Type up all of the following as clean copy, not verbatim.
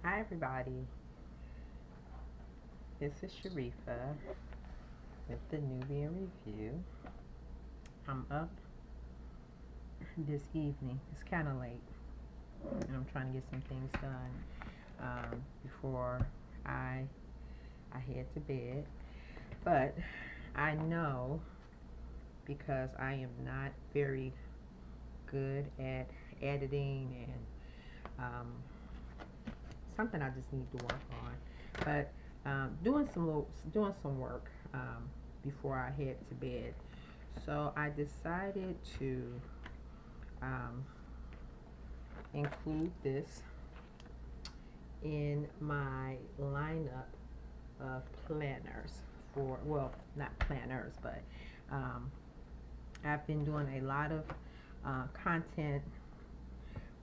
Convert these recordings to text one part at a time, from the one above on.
Hi everybody, this is Sharifa with the Nubian Review. I'm up this evening. It's kind of late, and I'm trying to get some things done before I I head to bed. But I know because I am not very good at editing and something I just need to work on. But doing some work before I head to bed. So I decided to um, include this in my lineup of planners for, well, not planners, but um, I've been doing a lot of content,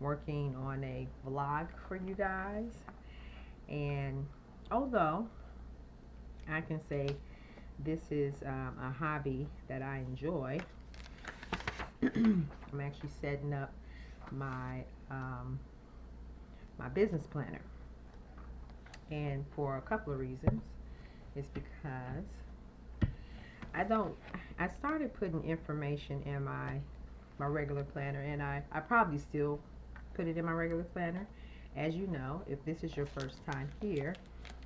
working on a vlog for you guys. And although I can say this is a hobby that I enjoy, I'm actually setting up my my business planner, and for a couple of reasons. It's because I don't. I started putting information in my regular planner, and I probably still put it in my regular planner. As you know, if this is your first time here,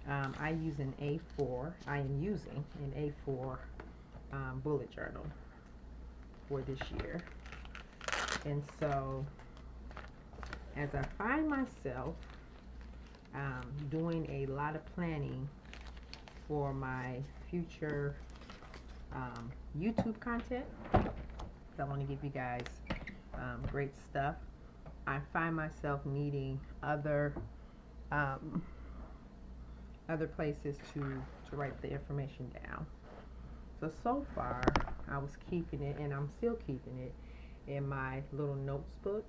I use an A4. I am using an A4 bullet journal for this year, and so as I find myself doing a lot of planning for my future YouTube content, I want to give you guys great stuff. I find myself needing um, other places to write the information down. So far, I was keeping it, and I'm still keeping it in my little notes book.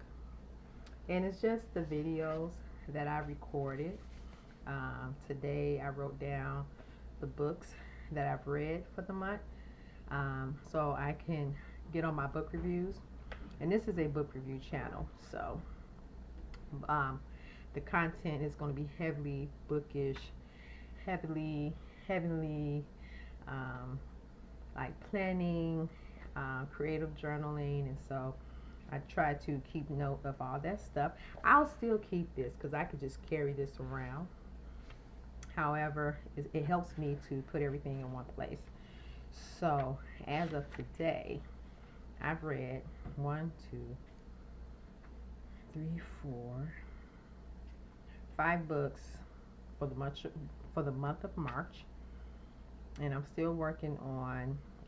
And it's just the videos that I recorded. Today, I wrote down the books that I've read for the month, so I can get on my book reviews. And this is a book review channel, so um, the content is going to be heavily bookish, heavily um, like planning, creative journaling, and so I try to keep note of all that stuff. I'll still keep this because I could just carry this around. However, it helps me to put everything in one place. So as of today, I've read one, two, three, four, five books for the month of March, and I'm still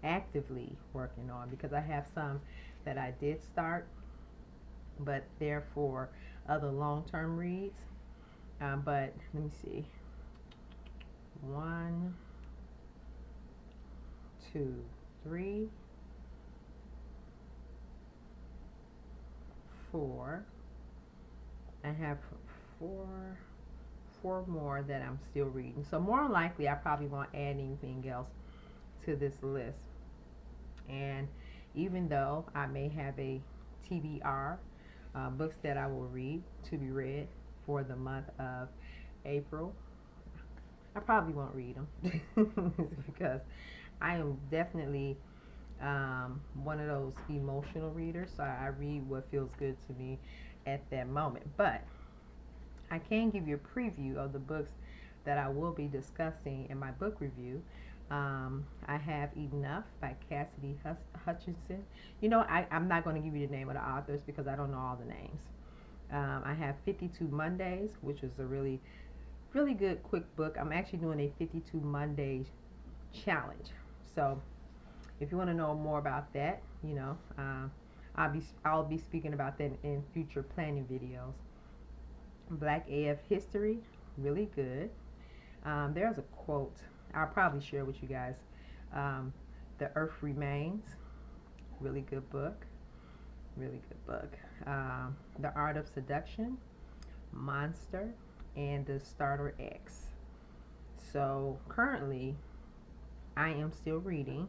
actively working on, because I have some that I did start, but they're for other long-term reads. But let me see. One, two, three, four. I have four four more that I'm still reading. So more than likely, I probably won't add anything else to this list. And even though I may have a TBR, books that I will read to be read for the month of April, I probably won't read them because I am definitely one of those emotional readers. So I read what feels good to me at that moment. But I can give you a preview of the books that I will be discussing in my book review. I have Enough by Cassidy Hutchinson. I'm not going to give you the name of the authors because I don't know all the names. I have 52 Mondays, which was a really, really good quick book. I'm actually doing a 52 Mondays challenge. So if you want to know more about that, I'll be speaking about that in future planning videos. Black AF History, really good. There's a quote I'll probably share with you guys. Um, the Earth Remains, really good book. Really good book. The Art of Seduction, Monster, and The Starter X. So currently, I am still reading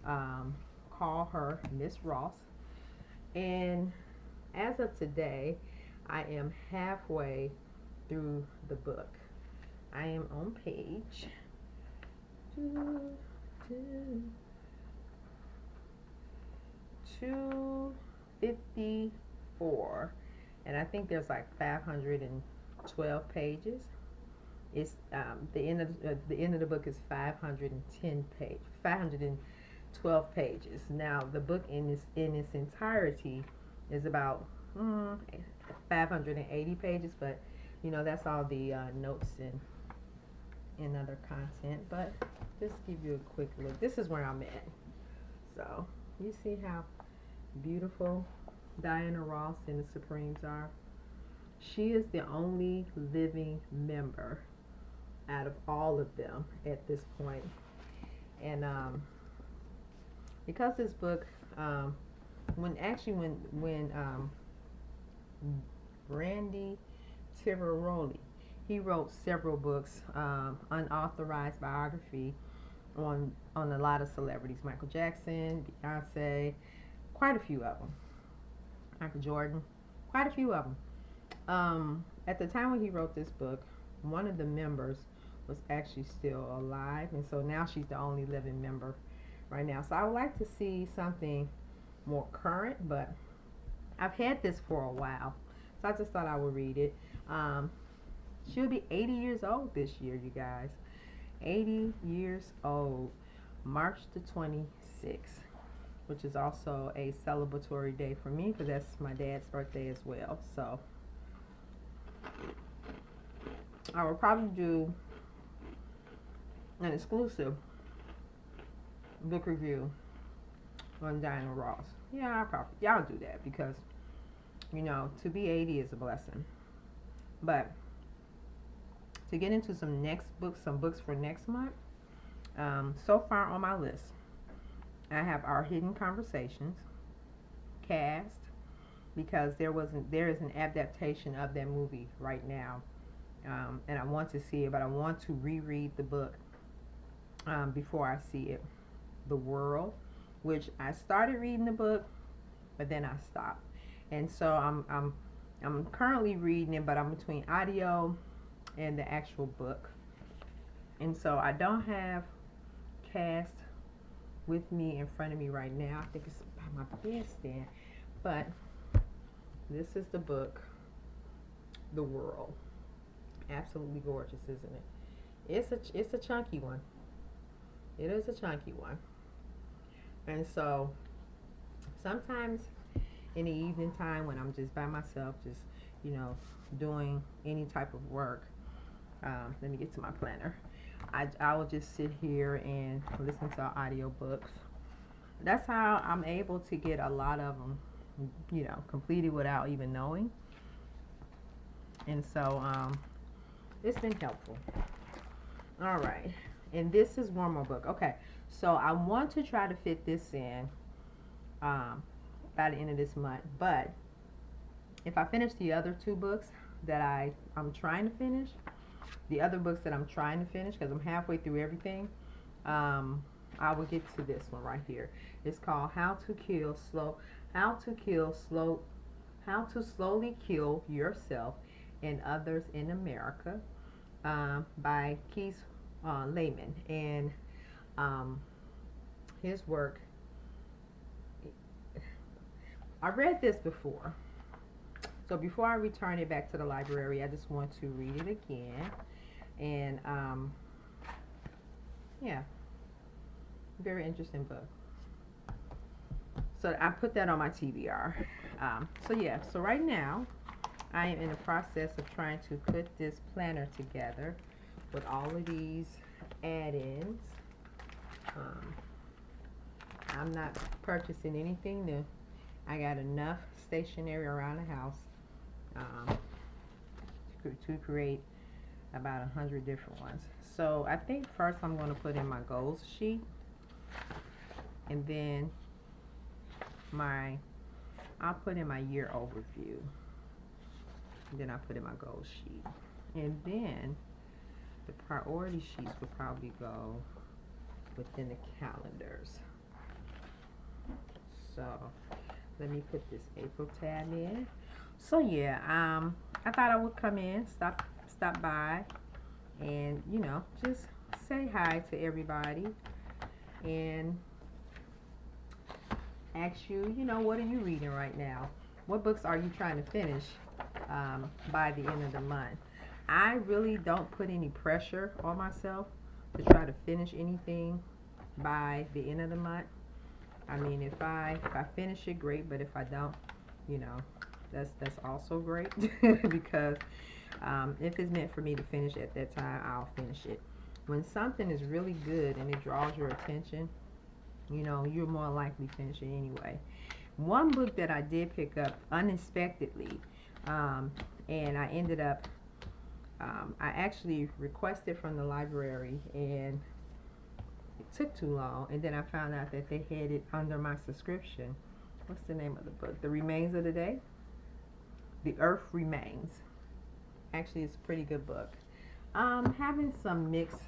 Call Her Miss Ross. And as of today, I am halfway through the book. I am on page 254, and I think there's like 512 pages. It's the end of the book is 512 pages. Now the book in its entirety is about 580 pages, but you know that's all the notes and other content. But just give you a quick look. This is where I'm at. So you see how beautiful Diana Ross and the Supremes are. She is the only living member out of all of them at this point. And because this book, when Randy Tiraroli, he wrote several books, unauthorized biography on a lot of celebrities, Michael Jackson, Beyonce, quite a few of them, Michael Jordan, quite a few of them. At the time when he wrote this book, one of the members was actually still alive, and so now she's the only living member right now. So I would like to see something more current, but I've had this for a while, so I just thought I would read it. She'll be 80 years old this year, you guys. 80 years old, March the 26th, which is also a celebratory day for me because that's my dad's birthday as well. So I will probably do an exclusive book review on Diana Ross. Yeah, y'all do that because you know to be 80 is a blessing. But to get into some books for next month, so far on my list, I have Our Hidden Conversations, Cast, because there is an adaptation of that movie right now, and I want to see it, but I want to reread the book before I see it. The World, which I started reading the book, but then I stopped, and so I'm currently reading it, but I'm between audio and the actual book, and so I don't have Cast with me in front of me right now. I think it's by my bedstand, but this is the book, The World. Absolutely gorgeous, isn't it? It's a chunky one. It is a chunky one. And so sometimes in the evening time when I'm just by myself, just, you know, doing any type of work, let me get to my planner. I will just sit here and listen to audiobooks. That's how I'm able to get a lot of them, you know, completed without even knowing. And so it's been helpful. All right. And this is one more book. Okay. So I want to try to fit this in by the end of this month. But if I finish the other two books that I'm trying to finish, because I'm halfway through everything, I will get to this one right here. It's called How to Slowly Kill Yourself and Others in America, by Keith Lehman. And his work, I read this before, so before I return it back to the library, I just want to read it again. And yeah, very interesting book. So I put that on my TBR. So yeah, so right now I am in the process of trying to put this planner together with all of these add-ins. I'm not purchasing anything new. I got enough stationery around the house to create about 100 different ones. So I think first I'm going to put in my goals sheet, and then I'll put in my year overview, and then I put in my goals sheet, and then the priority sheets would probably go within the calendars. So let me put this April tab in. So yeah, I thought I would come in, stop stop by and, you know, just say hi to everybody and ask you, you know, what are you reading right now? What books are you trying to finish by the end of the month? I really don't put any pressure on myself to try to finish anything by the end of the month. I mean, if I finish it, great. But if I don't, you know, that's also great because if it's meant for me to finish at that time, I'll finish it. When something is really good and it draws your attention, you know, you're more likely to finish it anyway. One book that I did pick up unexpectedly, and I ended up, I actually requested from the library, and it took too long, and then I found out that they had it under my subscription. What's the name of the book? The Remains of the Day? The Earth Remains. Actually, it's a pretty good book. Having some mixed,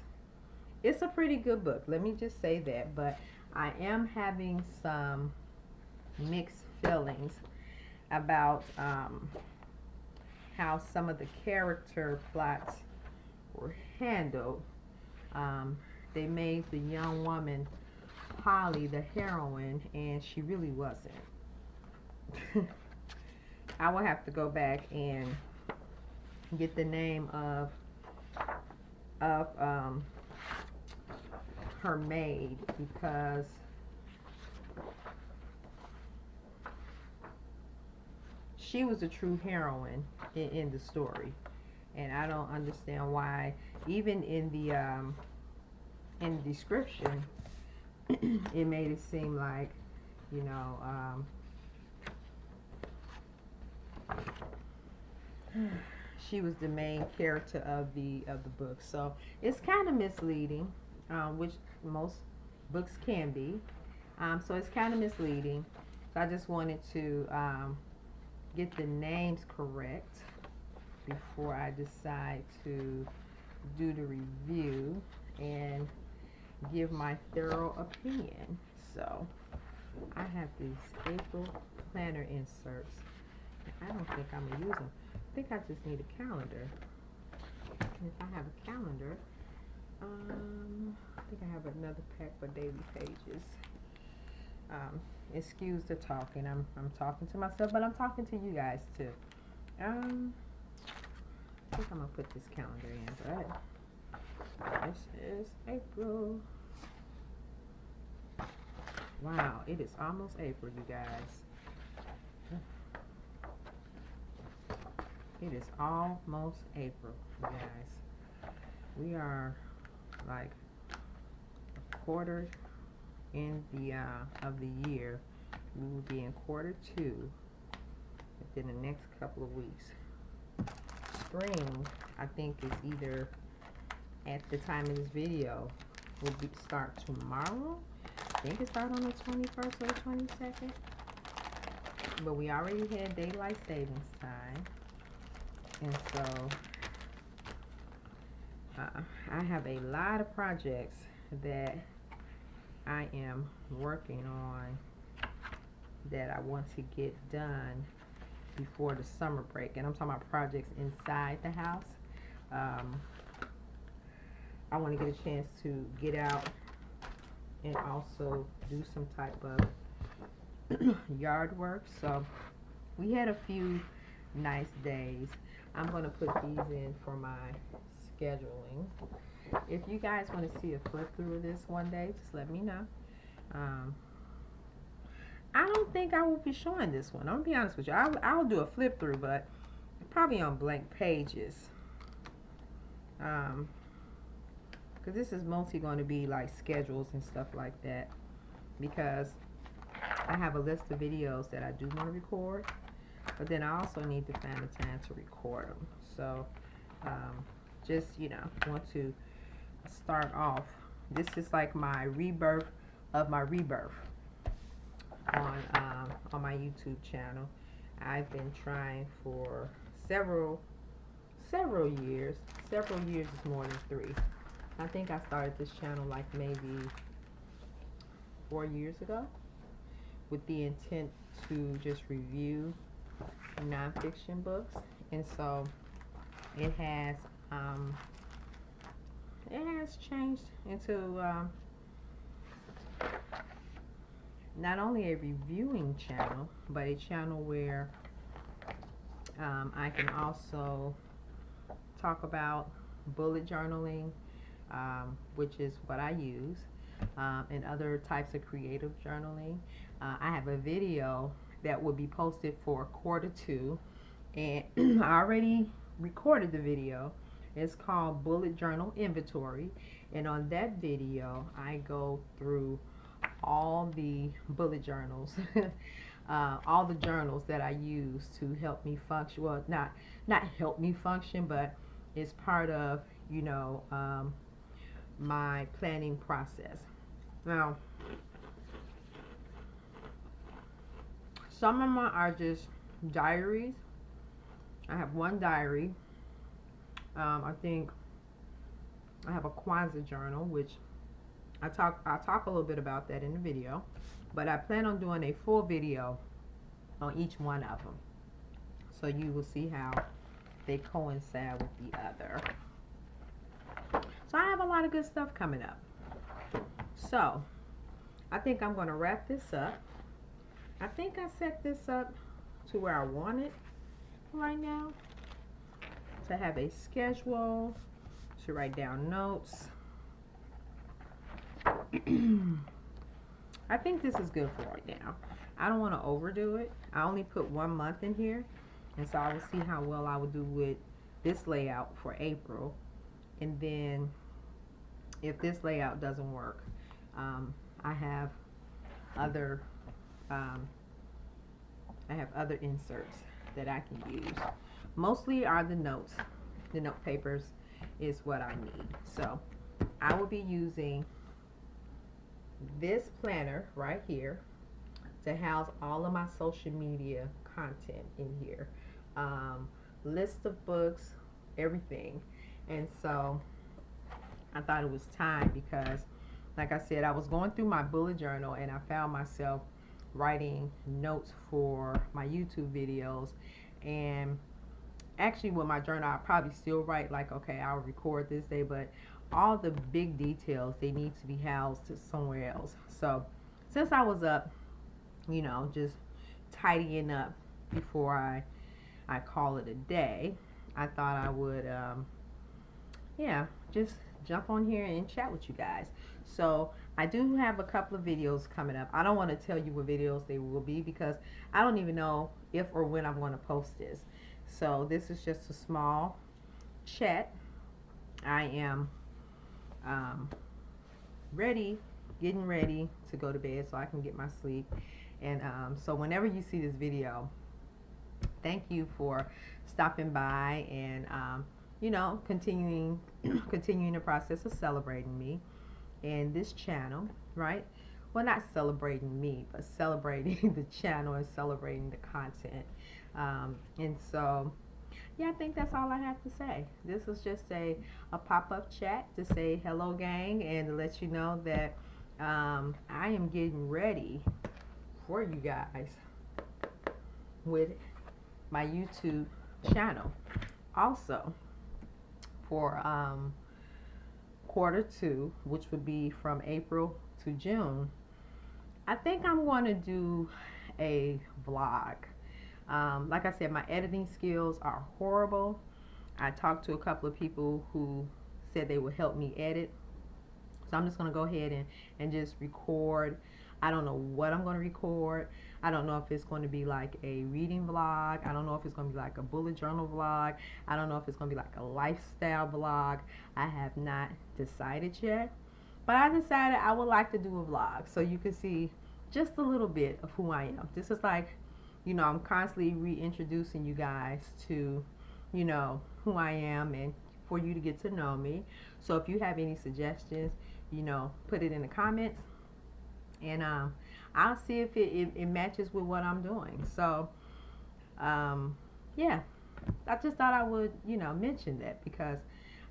it's a pretty good book, let me just say that, but I am having some mixed feelings about how some of the character plots were handled. They made the young woman Polly the heroine, and she really wasn't. I will have to go back and get the name of her maid, because she was a true heroine in the story, and I don't understand why, even in the description, it made it seem like, you know, she was the main character of the book. So it's kind of misleading, which most books can be. So it's kind of misleading. So I just wanted to get the names correct before I decide to do the review and give my thorough opinion. So I have these April planner inserts. I don't think I'm gonna use them. I think I just need a calendar. And if I have a calendar, I think I have another pack for daily pages. Excuse the talking. I'm talking to myself, but I'm talking to you guys too. I think I'm gonna put this calendar in, but this is April. Wow, it is almost April, you guys. It is almost April, you guys. We are like a quarter in the of the year. We will be in quarter 2 within the next couple of weeks. Spring, I think, is either at the time of this video will start tomorrow. I think it starts on the 21st or the 22nd. But we already had daylight savings time. And so I have a lot of projects that I am working on that I want to get done before the summer break. And I'm talking about projects inside the house. I want to get a chance to get out and also do some type of yard work. So we had a few nice days. I'm going to put these in for my scheduling. If you guys want to see a flip through of this one day, just let me know. I don't think I will be showing this one. I'm going to be honest with you. I'll do a flip through, but probably on blank pages. Because this is mostly going to be like schedules and stuff like that. Because I have a list of videos that I do want to record. But then I also need to find the time to record them. So, just, you know, want to start off. This is like my rebirth of my rebirth on my YouTube channel. I've been trying for several years. Several years is more than 3. I think I started this channel like maybe 4 years ago with the intent to just review nonfiction books, and so it has Um, it has changed into not only a reviewing channel, but a channel where I can also talk about bullet journaling, which is what I use, and other types of creative journaling. I have a video that will be posted for Q2, and I already recorded the video. It's called Bullet Journal Inventory, and on that video, I go through all the bullet journals, all the journals that I use to help me function. Well, not help me function, but it's part of, you know, my planning process. Now, some of them are just diaries. I have one diary. I think I have a Kwanzaa journal, which I'll talk a little bit about that in the video. But I plan on doing a full video on each one of them, so you will see how they coincide with the other. So I have a lot of good stuff coming up. So I think I'm going to wrap this up. I think I set this up to where I want it right now, to have a schedule, to write down notes. I think this is good for right now. I don't want to overdo it. I only put 1 month in here, and so I will see how well I would do with this layout for April. And then if this layout doesn't work, I have other inserts that I can use. Mostly are the notes. The note papers is what I need. So I will be using this planner right here to house all of my social media content in here. List of books, everything. And so I thought it was time because, like I said, I was going through my bullet journal and I found myself writing notes for my YouTube videos. And actually with my journal, I'll probably still write like, okay, I'll record this day, but all the big details, they need to be housed somewhere else. So since I was up, you know, just tidying up before I call it a day, I thought I would, yeah, just jump on here and chat with you guys. So I do have a couple of videos coming up. I don't want to tell you what videos they will be because I don't even know if or when I'm going to post this. So this is just a small chat. I am getting ready to go to bed so I can get my sleep. And so whenever you see this video, thank you for stopping by and you know, continuing the process of celebrating me and this channel, right? Well, not celebrating me, but celebrating the channel and celebrating the content. And so, yeah, I think that's all I have to say. This was just a pop-up chat to say hello, gang, and to let you know that I am getting ready for you guys with my YouTube channel. Also, for Q2, which would be from April to June, I think I'm going to do a vlog. Like I said, my editing skills are horrible. I talked to a couple of people who said they would help me edit. So I'm just going to go ahead and just record. I don't know what I'm going to record. I don't know if it's going to be like a reading vlog. I don't know if it's going to be like a bullet journal vlog. I don't know if it's going to be like a lifestyle vlog. I have not decided yet. But I decided I would like to do a vlog so you can see just a little bit of who I am. This is like, you know, I'm constantly reintroducing you guys to, you know, who I am and for you to get to know me. So if you have any suggestions, you know, put it in the comments. And I'll see if it matches with what I'm doing. So, yeah, I just thought I would, you know, mention that because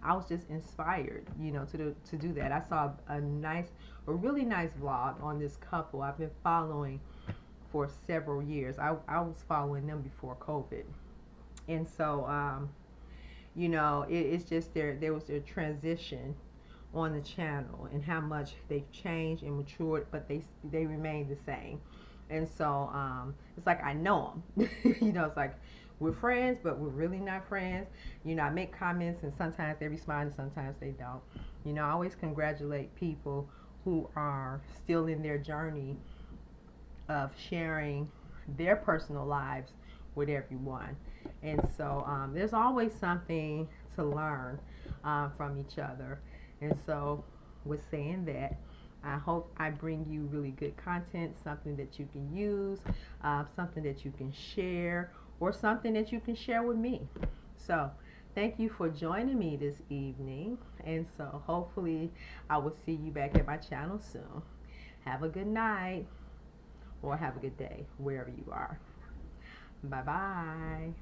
I was just inspired, you know, to do that. I saw a really nice vlog on this couple I've been following for several years. I was following them before COVID. And so, you know, it's just there was a transition on the channel and how much they've changed and matured, but they remain the same. And so it's like I know them. You know, it's like we're friends, but we're really not friends. You know, I make comments and sometimes they respond and sometimes they don't. You know, I always congratulate people who are still in their journey of sharing their personal lives with everyone. And so there's always something to learn from each other. And so, with saying that, I hope I bring you really good content, something that you can use, something that you can share, or something that you can share with me. So, thank you for joining me this evening. And so, hopefully, I will see you back at my channel soon. Have a good night or have a good day wherever you are. Bye bye.